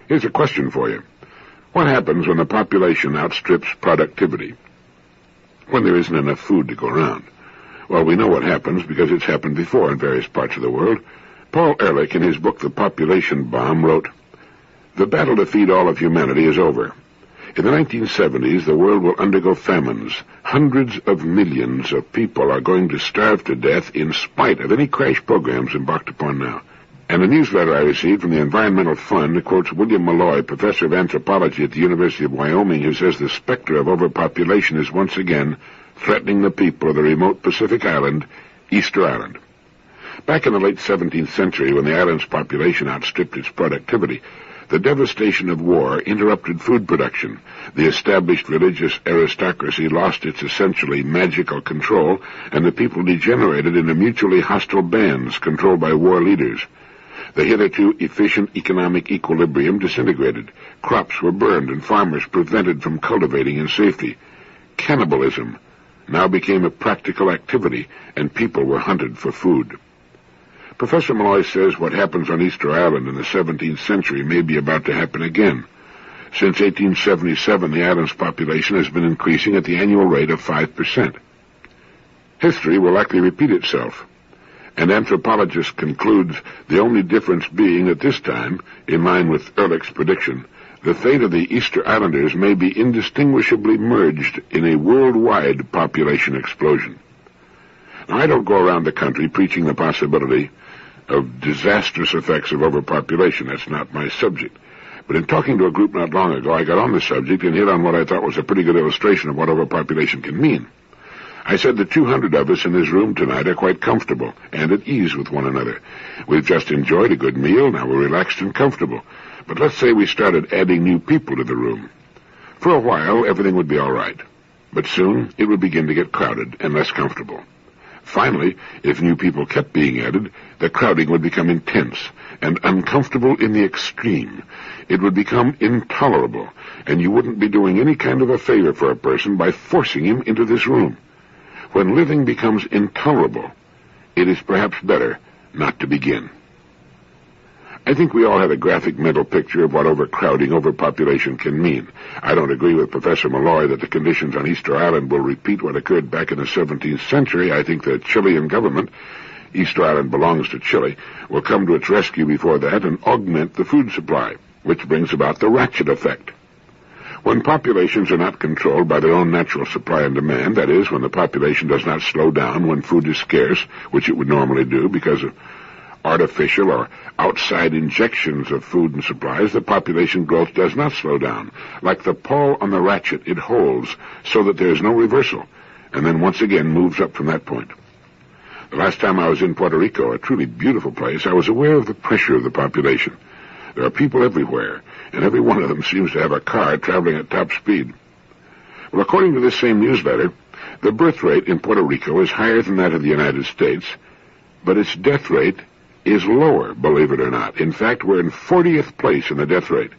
Here's a question for you. What happens when the population outstrips productivity? When there isn't enough food to go around? Well, we know what happens because it's happened before in various parts of the world. Paul Ehrlich, in his book The Population Bomb, wrote, "The battle to feed all of humanity is over. In the 1970s, the world will undergo famines. Hundreds of millions of people are going to starve to death in spite of any crash programs embarked upon now." And a newsletter I received from the Environmental Fund quotes William Malloy, professor of anthropology at the University of Wyoming, who says the specter of overpopulation is once again threatening the people of the remote Pacific island, Easter Island. Back in the late 17th century, when the island's population outstripped its productivity, the devastation of war interrupted food production. The established religious aristocracy lost its essentially magical control, and the people degenerated into mutually hostile bands controlled by war leaders. The hitherto efficient economic equilibrium disintegrated. Crops were burned and farmers prevented from cultivating in safety. Cannibalism now became a practical activity, and people were hunted for food. Professor Malloy says what happens on Easter Island in the 17th century may be about to happen again. Since 1877, the island's population has been increasing at the annual rate of 5%. History will likely repeat itself, and anthropologists conclude the only difference being that this time, in line with Ehrlich's prediction, the fate of the Easter Islanders may be indistinguishably merged in a worldwide population explosion. Now, I don't go around the country preaching the possibility of disastrous effects of overpopulation. That's not my subject. But in talking to a group not long ago, I got on the subject and hit on what I thought was a pretty good illustration of what overpopulation can mean. I said the 200 of us in this room tonight are quite comfortable and at ease with one another. We've just enjoyed a good meal, now we're relaxed and comfortable. But let's say we started adding new people to the room. For a while, everything would be all right. But soon, it would begin to get crowded and less comfortable. Finally, if new people kept being added, the crowding would become intense and uncomfortable in the extreme. It would become intolerable, and you wouldn't be doing any kind of a favor for a person by forcing him into this room. When living becomes intolerable, it is perhaps better not to begin. I think we all have a graphic mental picture of what overcrowding, overpopulation can mean. I don't agree with Professor Malloy that the conditions on Easter Island will repeat what occurred back in the 17th century. I think the Chilean government, Easter Island belongs to Chile, will come to its rescue before that and augment the food supply, which brings about the ratchet effect. When populations are not controlled by their own natural supply and demand, that is, when the population does not slow down when food is scarce, which it would normally do because of artificial or outside injections of food and supplies, the population growth does not slow down. Like the pawl on the ratchet, it holds so that there is no reversal, and then once again moves up from that point. The last time I was in Puerto Rico, a truly beautiful place, I was aware of the pressure of the population. There are people everywhere, and every one of them seems to have a car traveling at top speed. Well, according to this same newsletter, the birth rate in Puerto Rico is higher than that of the United States, but its death rate is lower, believe it or not. In fact, we're in 40th place in the death rate.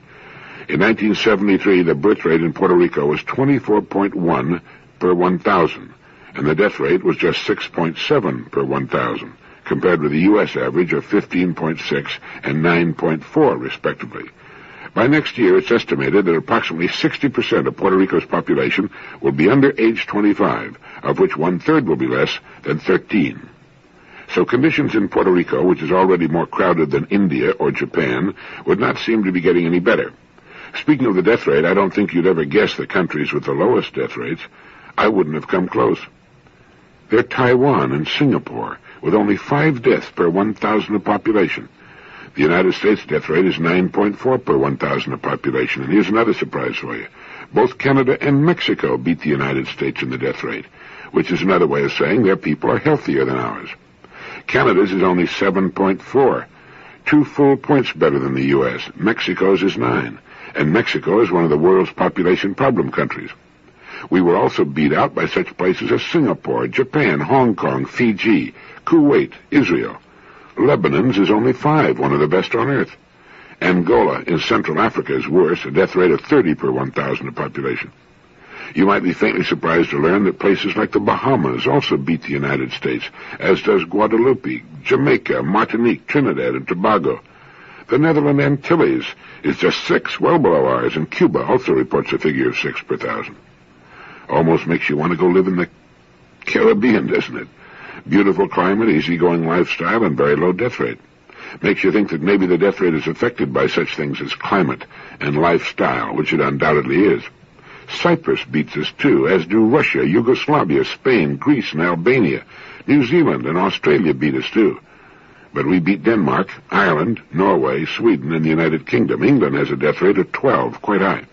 In 1973, the birth rate in Puerto Rico was 24.1 per 1,000, and the death rate was just 6.7 per 1,000, compared with the U.S. average of 15.6 and 9.4, respectively. By next year, it's estimated that approximately 60% of Puerto Rico's population will be under age 25, of which one-third will be less than 13. So conditions in Puerto Rico, which is already more crowded than India or Japan, would not seem to be getting any better. Speaking of the death rate, I don't think you'd ever guess the countries with the lowest death rates. I wouldn't have come close. They're Taiwan and Singapore, with only 5 deaths per 1,000 of population. The United States death rate is 9.4 per 1,000 of population, and here's another surprise for you. Both Canada and Mexico beat the United States in the death rate, which is another way of saying their people are healthier than ours. Canada's is only 7.4, 2 full points better than the U.S. Mexico's is 9, and Mexico is one of the world's population problem countries. We were also beat out by such places as Singapore, Japan, Hong Kong, Fiji, Kuwait, Israel. Lebanon's is only 5, one of the best on earth. Angola in Central Africa is worse, a death rate of 30 per 1,000 of population. You might be faintly surprised to learn that places like the Bahamas also beat the United States, as does Guadeloupe, Jamaica, Martinique, Trinidad, and Tobago. The Netherlands Antilles is just 6, well below ours, and Cuba also reports a figure of 6 per thousand. Almost makes you want to go live in the Caribbean, doesn't it? Beautiful climate, easygoing lifestyle, and very low death rate. Makes you think that maybe the death rate is affected by such things as climate and lifestyle, which it undoubtedly is. Cyprus beats us too, as do Russia, Yugoslavia, Spain, Greece, and Albania. New Zealand and Australia beat us too. But we beat Denmark, Ireland, Norway, Sweden, and the United Kingdom. England has a death rate of 12, quite high.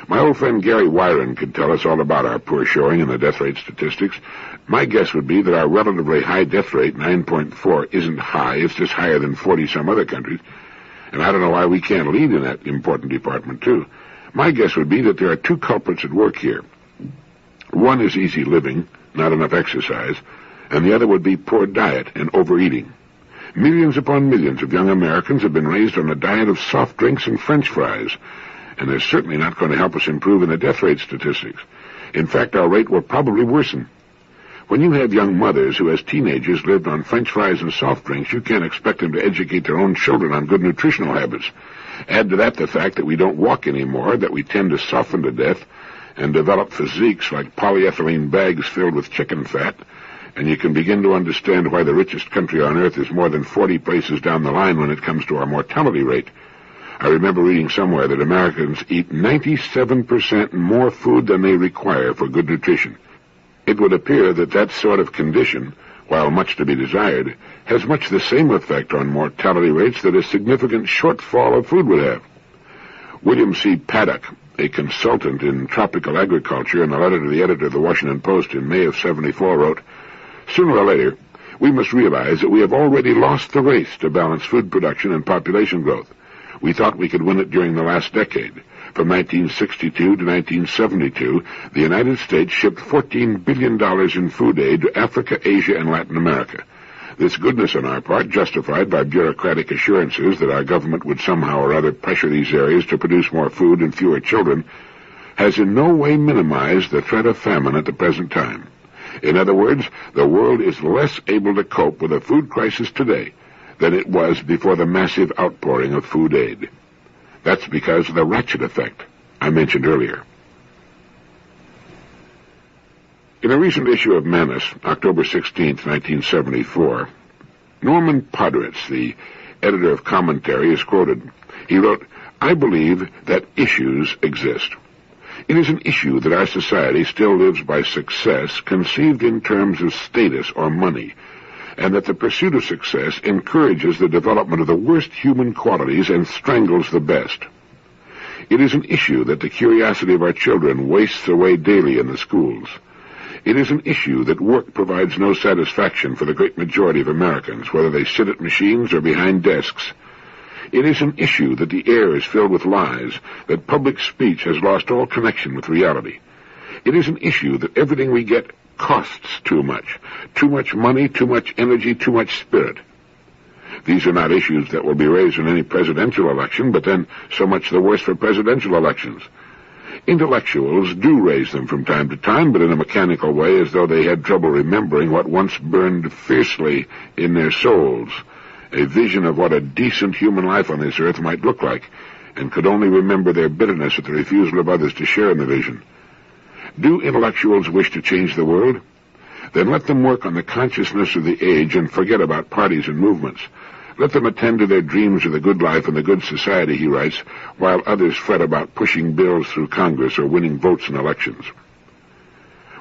My old friend Gary Wyron could tell us all about our poor showing in the death rate statistics. My guess would be that our relatively high death rate, 9.4, isn't high. It's just higher than 40-some other countries. And I don't know why we can't lead in that important department, too. My guess would be that there are 2 culprits at work here. One is easy living, not enough exercise, and the other would be poor diet and overeating. Millions upon millions of young Americans have been raised on a diet of soft drinks and French fries, and they're certainly not going to help us improve in the death rate statistics. In fact, our rate will probably worsen. When you have young mothers who as teenagers lived on French fries and soft drinks, you can't expect them to educate their own children on good nutritional habits. Add to that the fact that we don't walk anymore, that we tend to soften to death, and develop physiques like polyethylene bags filled with chicken fat, and you can begin to understand why the richest country on earth is more than 40 places down the line when it comes to our mortality rate. I remember reading somewhere that Americans eat 97% more food than they require for good nutrition. It would appear that that sort of condition, while much to be desired, has much the same effect on mortality rates that a significant shortfall of food would have. William C. Paddock, a consultant in tropical agriculture, in a letter to the editor of the Washington Post in May of '74, wrote, "Sooner or later, we must realize that we have already lost the race to balance food production and population growth. We thought we could win it during the last decade. From 1962 to 1972, the United States shipped $14 billion in food aid to Africa, Asia, and Latin America. This goodness on our part, justified by bureaucratic assurances that our government would somehow or other pressure these areas to produce more food and fewer children, has in no way minimized the threat of famine at the present time. In other words, the world is less able to cope with a food crisis today than it was before the massive outpouring of food aid. That's because of the ratchet effect I mentioned earlier." In a recent issue of Manus, October 16, 1974, Norman Podritz, the editor of Commentary, is quoted. He wrote, "I believe that issues exist. It is an issue that our society still lives by success conceived in terms of status or money, and that the pursuit of success encourages the development of the worst human qualities and strangles the best. It is an issue that the curiosity of our children wastes away daily in the schools. It is an issue that work provides no satisfaction for the great majority of Americans, whether they sit at machines or behind desks. It is an issue that the air is filled with lies, that public speech has lost all connection with reality. It is an issue that everything we get costs too much money, too much energy, too much spirit. These are not issues that will be raised in any presidential election, but then so much the worse for presidential elections. Intellectuals do raise them from time to time, but in a mechanical way, as though they had trouble remembering what once burned fiercely in their souls, a vision of what a decent human life on this earth might look like, and could only remember their bitterness at the refusal of others to share in the vision. Do intellectuals wish to change the world? Then let them work on the consciousness of the age and forget about parties and movements. Let them attend to their dreams of the good life and the good society, he writes, while others fret about pushing bills through Congress or winning votes in elections.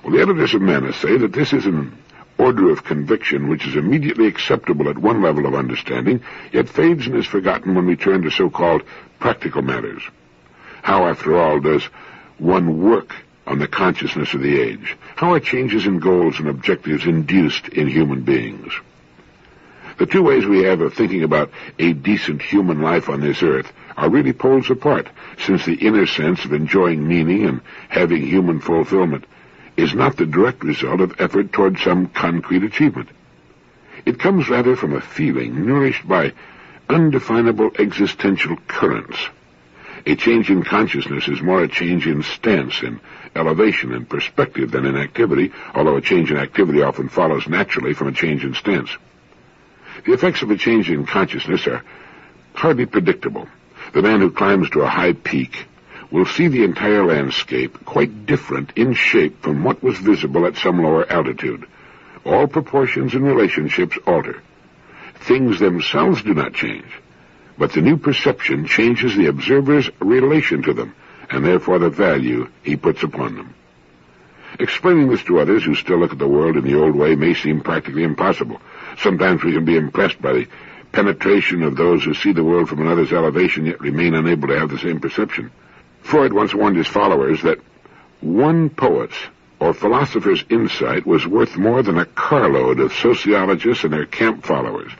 Well, the editors of Manus say that this is an order of conviction which is immediately acceptable at one level of understanding, yet fades and is forgotten when we turn to so-called practical matters. How, after all, does one work on the consciousness of the age? How are changes in goals and objectives induced in human beings? The two ways we have of thinking about a decent human life on this earth are really poles apart, since the inner sense of enjoying meaning and having human fulfillment is not the direct result of effort toward some concrete achievement. It comes rather from a feeling nourished by undefinable existential currents. A change in consciousness is more a change in stance, in elevation and perspective than in activity, although a change in activity often follows naturally from a change in stance. The effects of a change in consciousness are hardly predictable. The man who climbs to a high peak will see the entire landscape quite different in shape from what was visible at some lower altitude. All proportions and relationships alter. Things themselves do not change, but the new perception changes the observer's relation to them, and therefore the value he puts upon them. Explaining this to others who still look at the world in the old way may seem practically impossible. Sometimes we can be impressed by the penetration of those who see the world from another's elevation yet remain unable to have the same perception. Freud once warned his followers that one poet's or philosopher's insight was worth more than a carload of sociologists and their camp followers.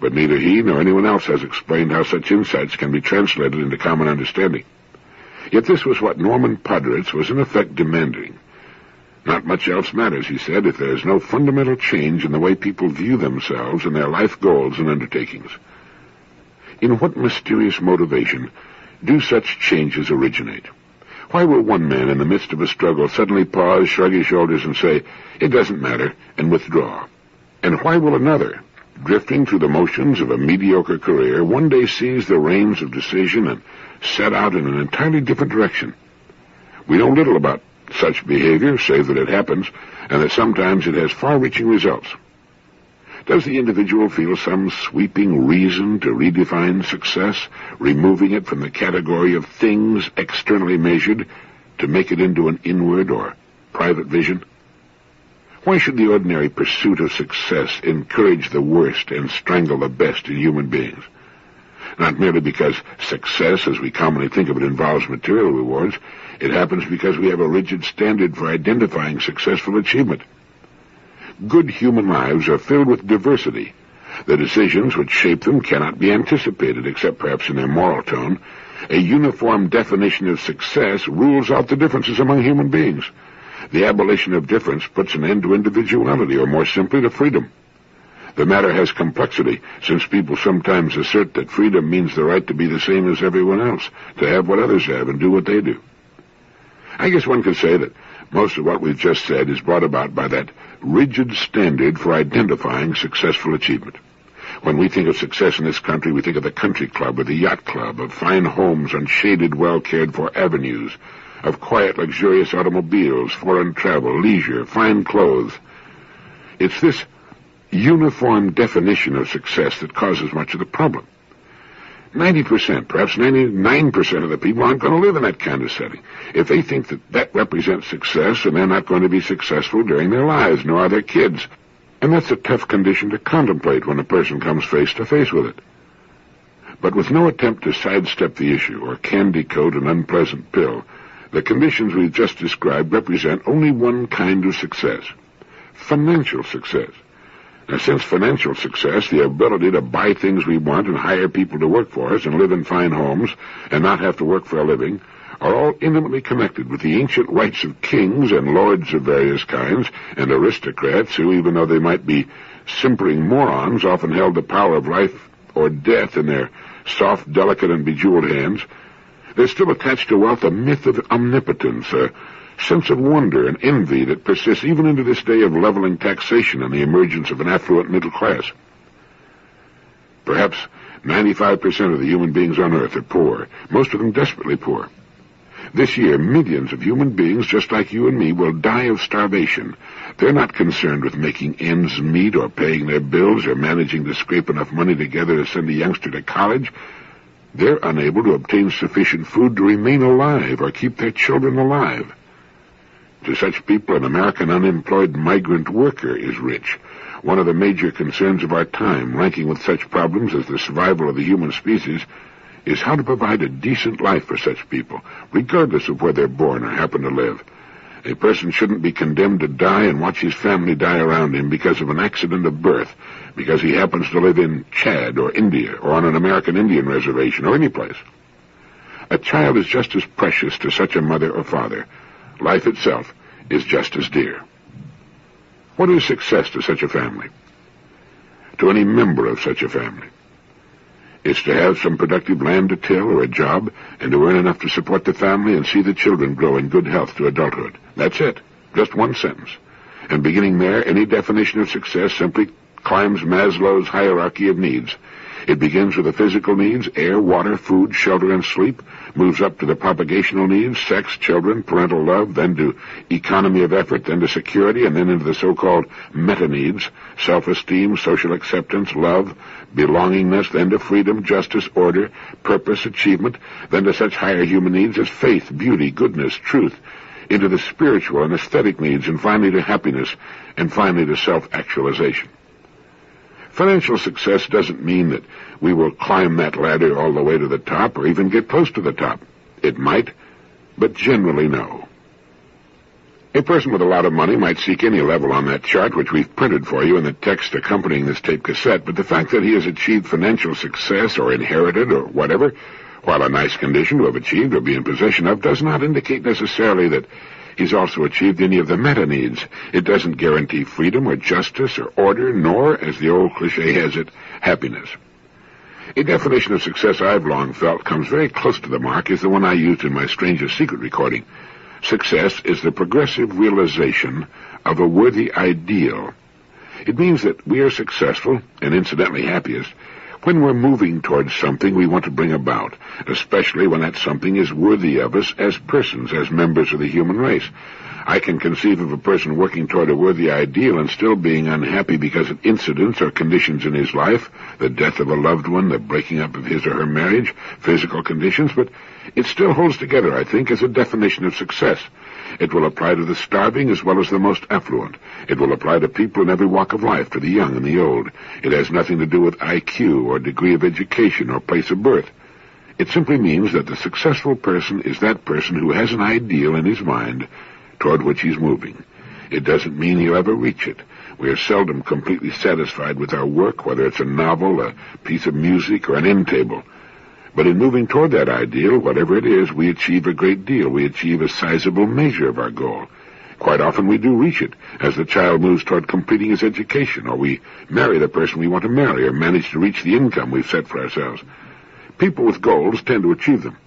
But neither he nor anyone else has explained how such insights can be translated into common understanding. Yet this was what Norman Podritz was in effect demanding. Not much else matters, he said, if there is no fundamental change in the way people view themselves and their life goals and undertakings. In what mysterious motivation do such changes originate? Why will one man in the midst of a struggle suddenly pause, shrug his shoulders, and say, "It doesn't matter," and withdraw? And why will another, drifting through the motions of a mediocre career, one day seize the reins of decision and set out in an entirely different direction? We know little about such behavior, save that it happens, and that sometimes it has far-reaching results. Does the individual feel some sweeping reason to redefine success, removing it from the category of things externally measured to make it into an inward or private vision? Why should the ordinary pursuit of success encourage the worst and strangle the best in human beings? Not merely because success, as we commonly think of it, involves material rewards. It happens because we have a rigid standard for identifying successful achievement. Good human lives are filled with diversity. The decisions which shape them cannot be anticipated, except perhaps in their moral tone. A uniform definition of success rules out the differences among human beings. The abolition of difference puts an end to individuality, or more simply, to freedom. The matter has complexity, since people sometimes assert that freedom means the right to be the same as everyone else, to have what others have and do what they do. I guess one could say that most of what we've just said is brought about by that rigid standard for identifying successful achievement. When we think of success in this country, we think of the country club or the yacht club, of fine homes on shaded, well-cared-for avenues, of quiet, luxurious automobiles, foreign travel, leisure, fine clothes. It's this uniform definition of success that causes much of the problem. 90%, perhaps 99% of the people aren't going to live in that kind of setting. If they think that that represents success, then they're not going to be successful during their lives, nor are their kids. And that's a tough condition to contemplate when a person comes face to face with it. But with no attempt to sidestep the issue or candy coat an unpleasant pill, the conditions we've just described represent only one kind of success: financial success. Now, since financial success, the ability to buy things we want and hire people to work for us and live in fine homes and not have to work for a living, are all intimately connected with the ancient rights of kings and lords of various kinds and aristocrats who, even though they might be simpering morons, often held the power of life or death in their soft, delicate, and bejeweled hands. There's still attached to wealth a myth of omnipotence, a sense of wonder and envy that persists even into this day of leveling taxation and the emergence of an affluent middle class. Perhaps 95% of the human beings on Earth are poor, most of them desperately poor. This year, millions of human beings, just like you and me, will die of starvation. They're not concerned with making ends meet or paying their bills or managing to scrape enough money together to send a youngster to college. They're unable to obtain sufficient food to remain alive or keep their children alive. To such people, an American unemployed migrant worker is rich. One of the major concerns of our time, ranking with such problems as the survival of the human species, is how to provide a decent life for such people, regardless of where they're born or happen to live. A person shouldn't be condemned to die and watch his family die around him because of an accident of birth, because he happens to live in Chad or India or on an American Indian reservation or any place. A child is just as precious to such a mother or father. Life itself is just as dear. What is success to such a family? To any member of such a family? It's to have some productive land to till or a job and to earn enough to support the family and see the children grow in good health to adulthood. That's it. Just one sentence. And beginning there, any definition of success simply climbs Maslow's hierarchy of needs. It begins with the physical needs, air, water, food, shelter, and sleep, moves up to the propagational needs, sex, children, parental love, then to economy of effort, then to security, and then into the so-called meta-needs, self-esteem, social acceptance, love, belongingness, then to freedom, justice, order, purpose, achievement, then to such higher human needs as faith, beauty, goodness, truth, into the spiritual and aesthetic needs, and finally to happiness, and finally to self-actualization. Financial success doesn't mean that we will climb that ladder all the way to the top or even get close to the top. It might, but generally no. A person with a lot of money might seek any level on that chart, which we've printed for you in the text accompanying this tape cassette, but the fact that he has achieved financial success or inherited or whatever, while a nice condition to have achieved or be in possession of, does not indicate necessarily that he's also achieved any of the meta-needs. It doesn't guarantee freedom or justice or order, nor, as the old cliche has it, happiness. A definition of success I've long felt comes very close to the mark is the one I used in my Strangest Secret recording. Success is the progressive realization of a worthy ideal. It means that we are successful, and incidentally happiest, when we're moving towards something we want to bring about, especially when that something is worthy of us as persons, as members of the human race. I can conceive of a person working toward a worthy ideal and still being unhappy because of incidents or conditions in his life, the death of a loved one, the breaking up of his or her marriage, physical conditions, but it still holds together, I think, as a definition of success. It will apply to the starving as well as the most affluent. It will apply to people in every walk of life, to the young and the old. It has nothing to do with IQ or degree of education or place of birth. It simply means that the successful person is that person who has an ideal in his mind toward which he's moving. It doesn't mean he'll ever reach it. We are seldom completely satisfied with our work, whether it's a novel, a piece of music, or an end table. But in moving toward that ideal, whatever it is, we achieve a great deal. We achieve a sizable measure of our goal. Quite often we do reach it, as the child moves toward completing his education, or we marry the person we want to marry, or manage to reach the income we've set for ourselves. People with goals tend to achieve them.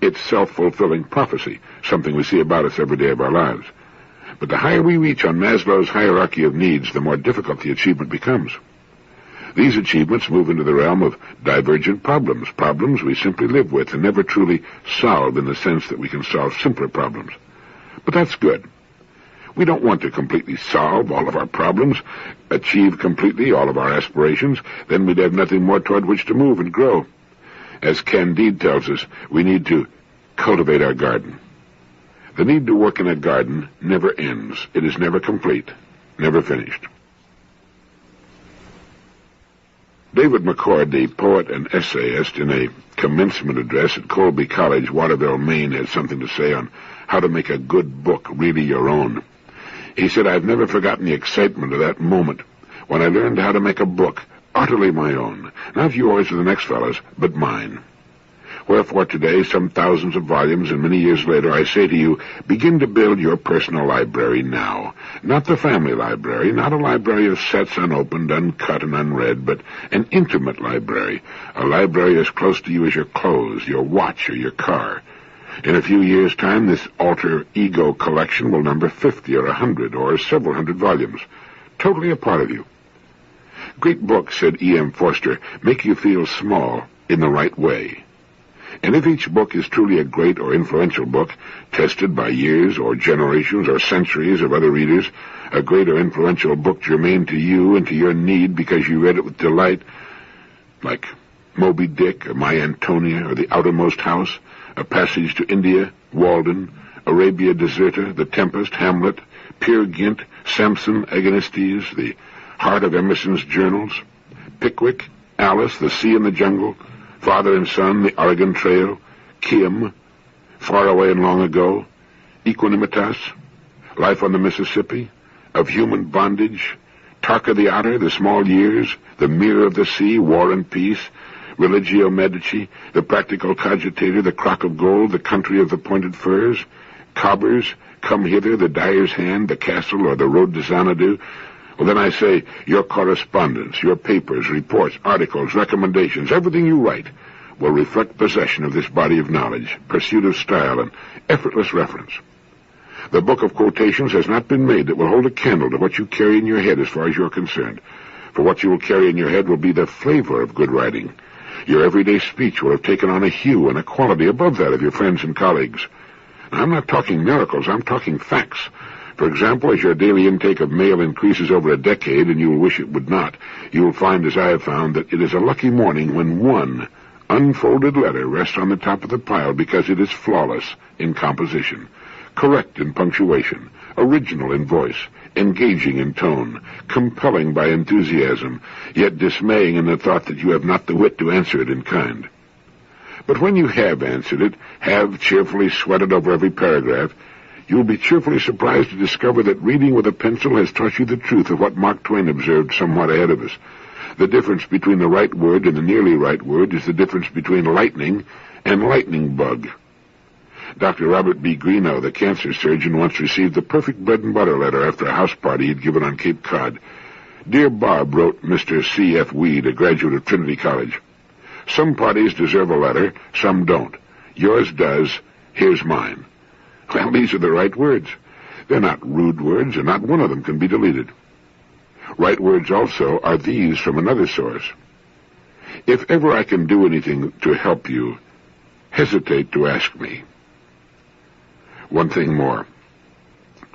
It's self-fulfilling prophecy, something we see about us every day of our lives. But the higher we reach on Maslow's hierarchy of needs, the more difficult the achievement becomes. These achievements move into the realm of divergent problems, problems we simply live with and never truly solve in the sense that we can solve simpler problems. But that's good. We don't want to completely solve all of our problems, achieve completely all of our aspirations, then we'd have nothing more toward which to move and grow. As Candide tells us, we need to cultivate our garden. The need to work in a garden never ends. It is never complete, never finished. David McCord, the poet and essayist, in a commencement address at Colby College, Waterville, Maine, had something to say on how to make a good book really your own. He said, "I've never forgotten the excitement of that moment when I learned how to make a book utterly my own, not yours or the next fellow's, but mine. Wherefore today, some thousands of volumes and many years later, I say to you, begin to build your personal library now. Not the family library, not a library of sets unopened, uncut, and unread, but an intimate library, a library as close to you as your clothes, your watch, or your car. In a few years' time, this alter ego collection will number 50 or 100 or several hundred volumes, totally a part of you. Great books," said E.M. Forster, "make you feel small in the right way. And if each book is truly a great or influential book, tested by years or generations or centuries of other readers, a great or influential book germane to you and to your need because you read it with delight, like Moby Dick or My Antonia or The Outermost House, A Passage to India, Walden, Arabia Deserta, The Tempest, Hamlet, Peer Gynt, Samson, Agonistes, The Heart of Emerson's Journals, Pickwick, Alice, The Sea and the Jungle, Father and Son, The Oregon Trail, Kim, Far Away and Long Ago, Equanimitas, Life on the Mississippi, Of Human Bondage, Tarka the Otter, The Small Years, The Mirror of the Sea, War and Peace, Religio Medici, The Practical Cogitator, The Crock of Gold, The Country of the Pointed Firs, Cobbers, Come Hither, The Dyer's Hand, The Castle, or The Road to Xanadu. Well, then I say, your correspondence, your papers, reports, articles, recommendations, everything you write will reflect possession of this body of knowledge, pursuit of style, and effortless reference. The book of quotations has not been made that will hold a candle to what you carry in your head as far as you're concerned. For what you will carry in your head will be the flavor of good writing. Your everyday speech will have taken on a hue and a quality above that of your friends and colleagues. Now, I'm not talking miracles, I'm talking facts. For example, as your daily intake of mail increases over a decade, and you will wish it would not, you will find, as I have found, that it is a lucky morning when one unfolded letter rests on the top of the pile because it is flawless in composition, correct in punctuation, original in voice, engaging in tone, compelling by enthusiasm, yet dismaying in the thought that you have not the wit to answer it in kind. But when you have answered it, have cheerfully sweated over every paragraph, you will be cheerfully surprised to discover that reading with a pencil has taught you the truth of what Mark Twain observed somewhat ahead of us. The difference between the right word and the nearly right word is the difference between lightning and lightning bug. Dr. Robert B. Greenough, the cancer surgeon, once received the perfect bread-and-butter letter after a house party he'd given on Cape Cod. "Dear Bob," wrote Mr. C.F. Weed, a graduate of Trinity College, "some parties deserve a letter, some don't. Yours does. Here's mine." Well, these are the right words. They're not rude words, and not one of them can be deleted. Right words also are these from another source. If ever I can do anything to help you, hesitate to ask me. One thing more.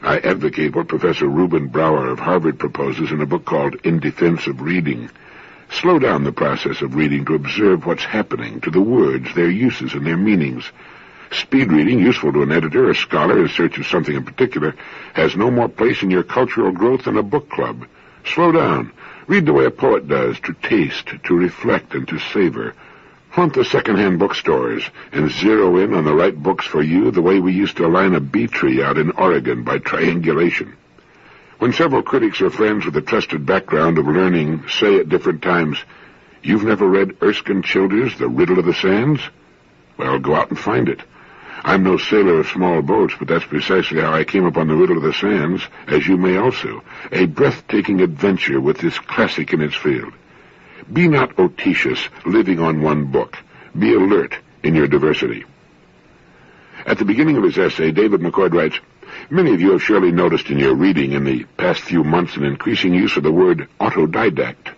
I advocate what Professor Reuben Brower of Harvard proposes in a book called In Defense of Reading. Slow down the process of reading to observe what's happening to the words, their uses, and their meanings. Speed reading, useful to an editor or scholar in search of something in particular, has no more place in your cultural growth than a book club. Slow down. Read the way a poet does, to taste, to reflect, and to savor. Haunt the second-hand bookstores and zero in on the right books for you the way we used to line a bee tree out in Oregon by triangulation. When several critics or friends with a trusted background of learning say at different times, "You've never read Erskine Childers' The Riddle of the Sands?" Well, go out and find it. I'm no sailor of small boats, but that's precisely how I came upon The Riddle of the Sands, as you may also, a breathtaking adventure with this classic in its field. Be not otitious, living on one book. Be alert in your diversity. At the beginning of his essay, David McCord writes, "Many of you have surely noticed in your reading in the past few months an increasing use of the word autodidact.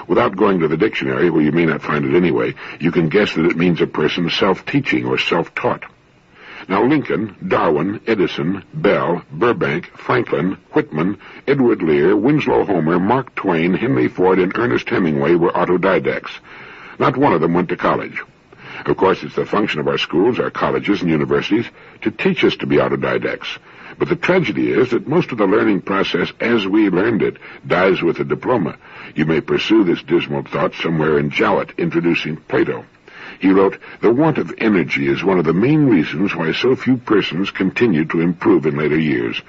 Without going to the dictionary, where you may not find it anyway, you can guess that it means a person self-teaching or self-taught. Now Lincoln, Darwin, Edison, Bell, Burbank, Franklin, Whitman, Edward Lear, Winslow Homer, Mark Twain, Henry Ford, and Ernest Hemingway were autodidacts. Not one of them went to college. Of course, it's the function of our schools, our colleges, and universities to teach us to be autodidacts. But the tragedy is that most of the learning process, as we learned it, dies with a diploma. You may pursue this dismal thought somewhere in Jowett, introducing Plato. He wrote, "The want of energy is one of the main reasons why so few persons continue to improve in later years.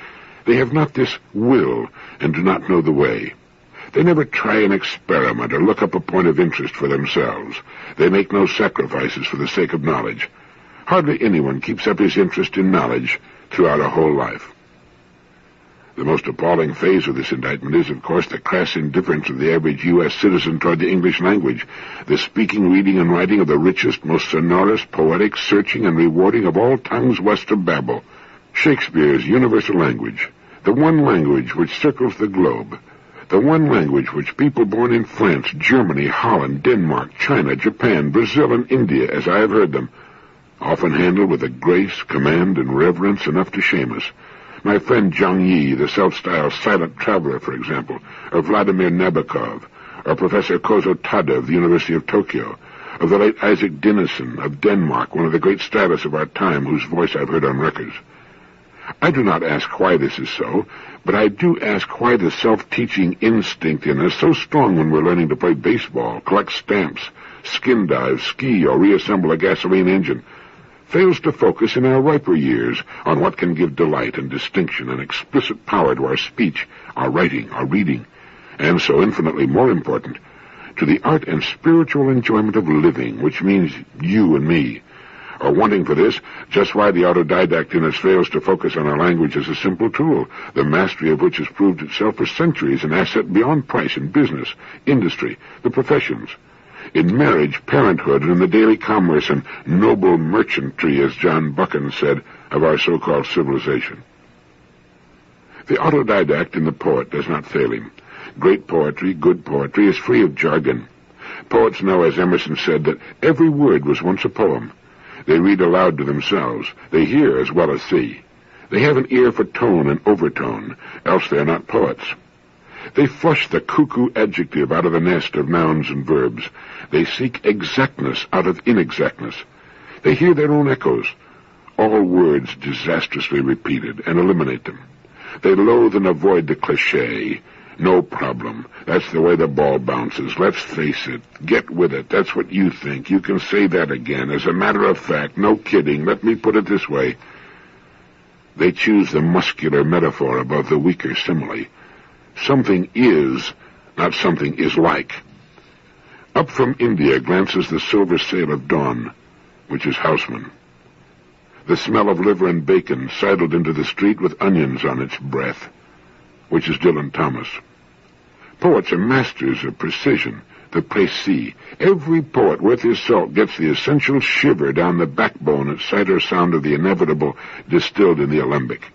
They have not this will and do not know the way. They never try an experiment or look up a point of interest for themselves. They make no sacrifices for the sake of knowledge. Hardly anyone keeps up his interest in knowledge throughout a whole life." The most appalling phase of this indictment is, of course, the crass indifference of the average U.S. citizen toward the English language, the speaking, reading, and writing of the richest, most sonorous, poetic, searching, and rewarding of all tongues west of Babel. Shakespeare's universal language, the one language which circles the globe, the one language which people born in France, Germany, Holland, Denmark, China, Japan, Brazil, and India, as I have heard them, often handle with a grace, command, and reverence enough to shame us. My friend Zhang Yi, the self-styled silent traveler, for example, or Vladimir Nabokov, or Professor Kozo Tada of the University of Tokyo, of the late Isaac Dinesen of Denmark, one of the great stylists of our time, whose voice I've heard on records. I do not ask why this is so, but I do ask why the self-teaching instinct in us, so strong when we're learning to play baseball, collect stamps, skin dive, ski, or reassemble a gasoline engine, fails to focus in our riper years on what can give delight and distinction and explicit power to our speech, our writing, our reading, and so infinitely more important, to the art and spiritual enjoyment of living, which means you and me. Or wanting for this, just why the autodidact in us fails to focus on our language as a simple tool, the mastery of which has proved itself for centuries an asset beyond price in business, industry, the professions, in marriage, parenthood, and in the daily commerce and noble merchantry, as John Buchan said, of our so-called civilization. The autodidact in the poet does not fail him. Great poetry, good poetry, is free of jargon. Poets know, as Emerson said, that every word was once a poem. They read aloud to themselves. They hear as well as see. They have an ear for tone and overtone, else they are not poets. They flush the cuckoo adjective out of the nest of nouns and verbs. They seek exactness out of inexactness. They hear their own echoes, all words disastrously repeated, and eliminate them. They loathe and avoid the cliché. No problem. That's the way the ball bounces. Let's face it. Get with it. That's what you think. You can say that again. As a matter of fact, no kidding. Let me put it this way. They choose the muscular metaphor above the weaker simile. Something is, not something is like. Up from India glances the silver sail of dawn, which is Houseman. The smell of liver and bacon sidled into the street with onions on its breath, which is Dylan Thomas. Poets are masters of precision, the précis. Every poet worth his salt gets the essential shiver down the backbone at sight or sound of the inevitable distilled in the alembic.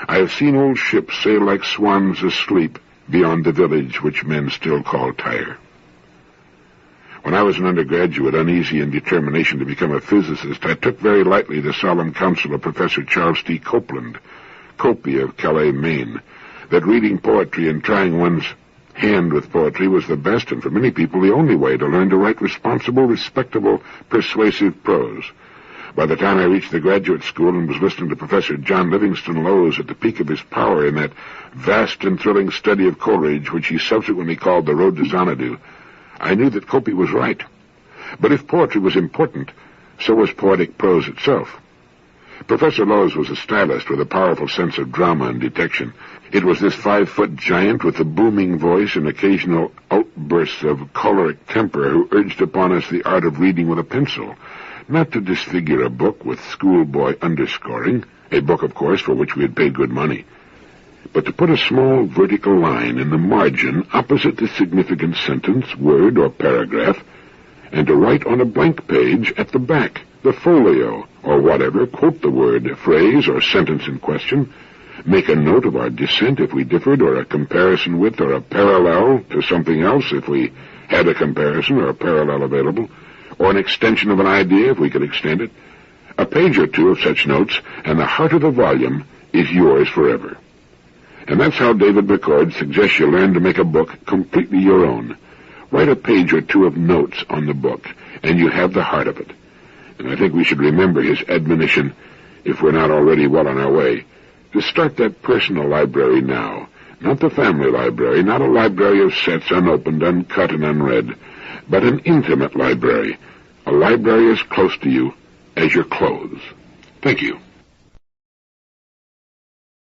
I have seen old ships sail like swans asleep beyond the village which men still call Tyre. When I was an undergraduate, uneasy in determination to become a physicist, I took very lightly the solemn counsel of Professor Charles T. Copeland, Copey of Calais, Maine, that reading poetry and trying one's hand with poetry was the best and, for many people, the only way to learn to write responsible, respectable, persuasive prose. By the time I reached the graduate school and was listening to Professor John Livingston Lowes at the peak of his power in that vast and thrilling study of Coleridge, which he subsequently called The Road to Xanadu, I knew that Copey was right. But if poetry was important, so was poetic prose itself. Professor Lowes was a stylist with a powerful sense of drama and detection. It was this 5-foot giant with a booming voice and occasional outbursts of choleric temper who urged upon us the art of reading with a pencil, not to disfigure a book with schoolboy underscoring, a book, of course, for which we had paid good money, but to put a small vertical line in the margin opposite the significant sentence, word, or paragraph, and to write on a blank page at the back, the folio, or whatever, quote the word, phrase, or sentence in question, make a note of our dissent if we differed, or a comparison with, or a parallel to something else if we had a comparison or a parallel available, or an extension of an idea if we could extend it. A page or two of such notes, and the heart of the volume is yours forever. And that's how David McCord suggests you learn to make a book completely your own. Write a page or two of notes on the book, and you have the heart of it. And I think we should remember his admonition, if we're not already well on our way, to start that personal library now. Not the family library, not a library of sets unopened, uncut, and unread, but an intimate library, a library as close to you as your clothes. Thank you.